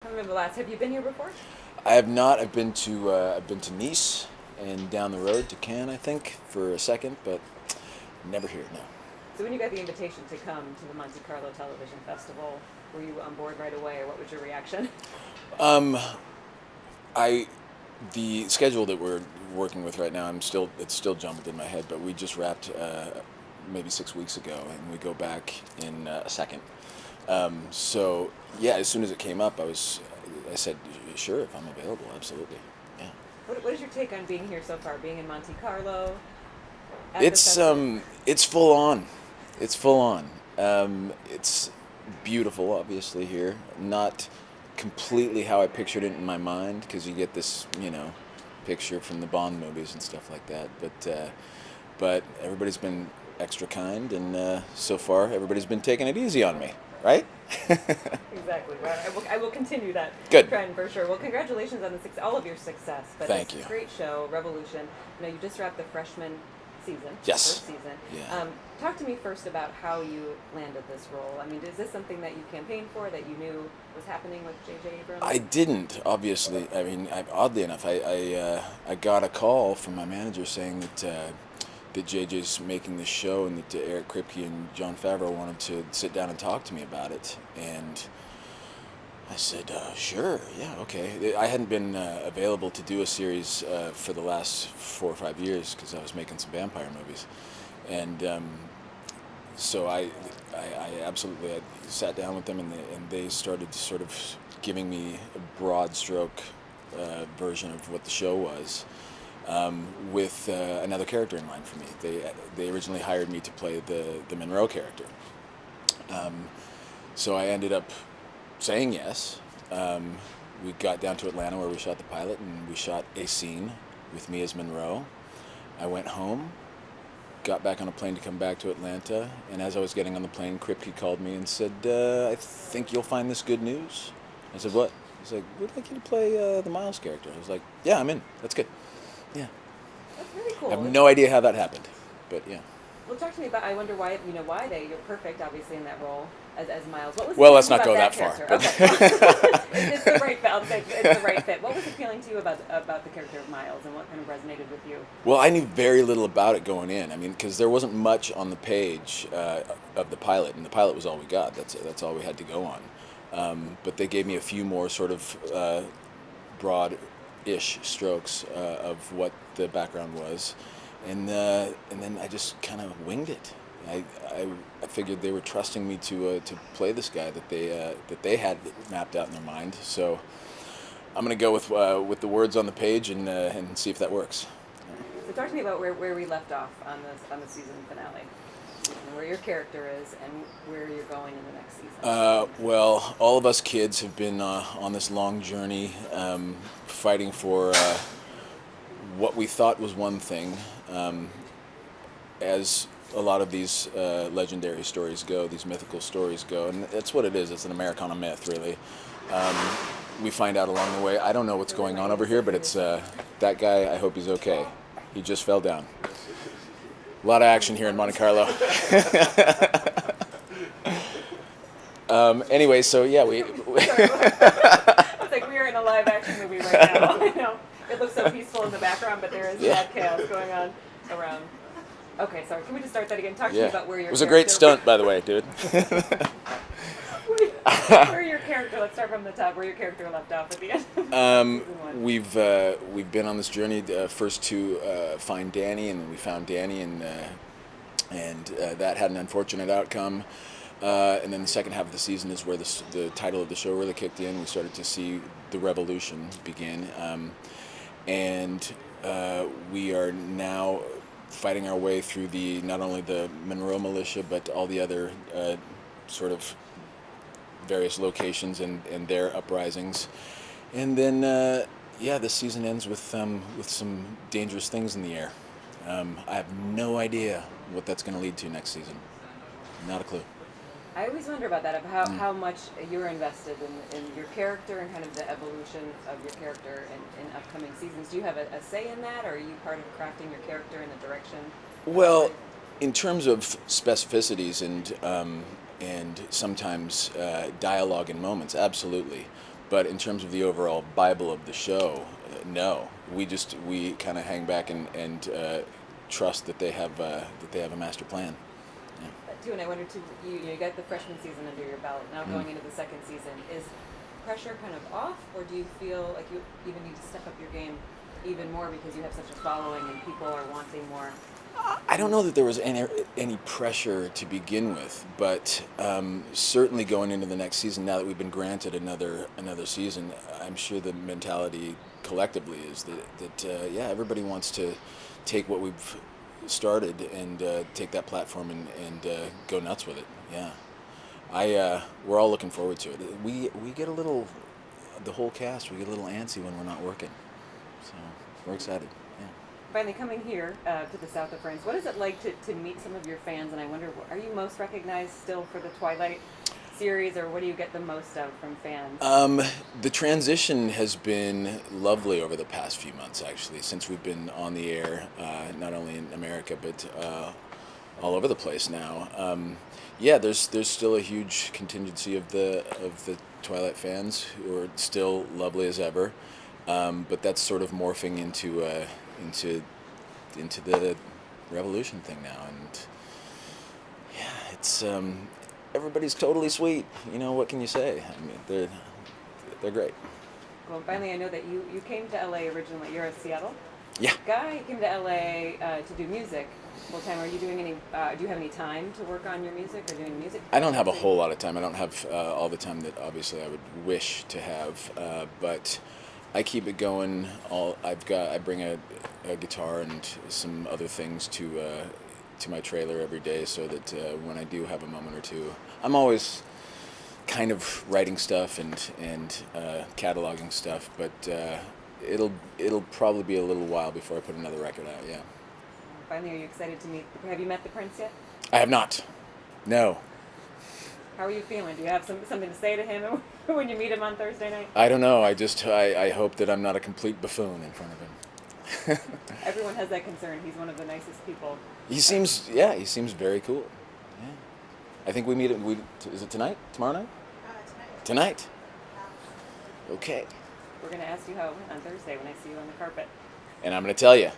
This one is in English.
remember the last. Have you been here before? I have not. I've been to Nice and down the road to Cannes, I think, for a second, but never here. No. So when you got the invitation to come to the Monte-Carlo Television Festival, were you on board right away, or what was your reaction? Um, I the schedule that we're working with right now, it's still jumbled in my head, but we just wrapped maybe 6 weeks ago, and we go back in a second. So yeah, as soon as it came up, I said, sure, if I'm available, absolutely. Yeah. What is your take on being here so far? Being in Monte Carlo at the It's festival? um it's full on. It's full on. It's beautiful, obviously here. Not completely how I pictured it in my mind, because you get this, picture from the Bond movies and stuff like that. But everybody's been extra kind, and so far everybody's been taking it easy on me, right? Exactly. Well, I will continue that Good. trend for sure. Well, congratulations on all of your success. But Thank this you. great show, Revolution. You just wrapped the freshman season. Yes. First season. Yeah. Talk to me first about how you landed this role. I mean, is this something that you campaigned for, that you knew was happening with J.J. Abrams? I didn't, obviously. I mean, oddly enough, I got a call from my manager saying that JJ's making this show, and that Eric Kripke and Jon Favreau wanted to sit down and talk to me about it. And I said, sure, yeah, okay. I hadn't been available to do a series for the last 4 or 5 years, because I was making some vampire movies. And so I absolutely sat down with them, and they started sort of giving me a broad stroke version of what the show was, with another character in mind for me. They originally hired me to play the Monroe character. So I ended up saying yes. We got down to Atlanta, where we shot the pilot, and we shot a scene with me as Monroe. I went home, got back on a plane to come back to Atlanta, and as I was getting on the plane, Kripke called me and said, I think you'll find this good news. I said, what? He's like, we'd like you to play the Miles character. I was like, yeah, I'm in. That's good. Yeah. That's really cool. I have no idea how that happened, but yeah. Well, talk to me about. I wonder why. You're perfect, obviously, in that role as Miles. What was Well, appealing let's not to you go about that far, character? Okay. It's the right fit. I'll say it's the right fit. What was appealing to you about the character of Miles, and what kind of resonated with you? Well, I knew very little about it going in. I mean, because there wasn't much on the page of the pilot, and the pilot was all we got. That's all we had to go on. But they gave me a few more sort of broad-ish strokes of what the background was, and then I just kind of winged it. I figured they were trusting me to play this guy that they had mapped out in their mind. So I'm gonna go with the words on the page, and see if that works. So talk to me about where we left off on the season finale, and where your character is, and where you're going in the next season. Well, all of us kids have been on this long journey, fighting for what we thought was one thing, as a lot of these legendary stories go, these mythical stories go, and that's what it is. It's an Americana myth, really. We find out along the way. I don't know what's going on over here, but it's that guy. I hope he's okay. He just fell down. A lot of action here in Monte Carlo. Anyway, so yeah, we. It's like we are in a live action movie right now. I know it looks so peaceful in the background, but there is mad chaos going on around. Okay, sorry. Can we just start that again? Talk to me about where your. It was a great stunt, by the way, dude. Where your character? Let's start from the top. Where your character left off at the end. We've been on this journey first to find Danny, and we found Danny, and that had an unfortunate outcome. And then the second half of the season is where the title of the show really kicked in. We started to see the revolution begin, and we are now fighting our way through not only the Monroe militia, but all the other sort of various locations and their uprisings. And then this season ends with some dangerous things in the air. I have no idea what that's going to lead to next season. Not a clue. I always wonder about that, of how much you're invested in your character and kind of the evolution of your character in upcoming seasons. Do you have a say in that, or are you part of crafting your character in the direction? Well, in terms of specificities and sometimes dialogue in moments, absolutely. But in terms of the overall Bible of the show, no. We kind of hang back and trust that they have a master plan. Yeah. Too, and I wonder too. You got the freshman season under your belt. Now going into the second season, is pressure kind of off, or do you feel like you even need to step up your game even more because you have such a following and people are wanting more? I don't know that there was any pressure to begin with, but certainly going into the next season, now that we've been granted another season, I'm sure the mentality collectively is that yeah, everybody wants to take what we've started and take that platform and go nuts with it. Yeah, we're all looking forward to it. We get a little, the whole cast, we get a little antsy when we're not working, so we're excited. Yeah. Finally coming here to the south of France, what is it like to meet some of your fans? And I wonder, are you most recognized still for the Twilight series, or what do you get the most of from fans? The transition has been lovely over the past few months, actually, since we've been on the air, not only in America, but all over the place now. Yeah, there's still a huge contingency of the Twilight fans who are still lovely as ever, but that's sort of morphing into the Revolution thing now, and yeah, it's everybody's totally sweet. You know, what can you say? I mean, they're great. Well, finally, I know that you came to LA originally. You're a Seattle Yeah. guy. You came to LA to do music full time. Are you doing any? Do you have any time to work on your music or doing music? I don't have a whole lot of time. I don't have all the time that obviously I would wish to have, but I keep it going. I bring a guitar and some other things to my trailer every day, so that when I do have a moment or two, I'm always kind of writing stuff and cataloging stuff. But it'll probably be a little while before I put another record out. Yeah. Finally, are you excited to meet? Have you met the Prince yet? I have not. No. How are you feeling? Do you have something to say to him when you meet him on Thursday night? I don't know. I hope that I'm not a complete buffoon in front of him. Everyone has that concern. He's one of the nicest people. He seems very cool. Yeah. I think we meet at, is it tonight? Tomorrow night? Tonight. Okay. We're going to ask you how it went on Thursday when I see you on the carpet. And I'm going to tell you.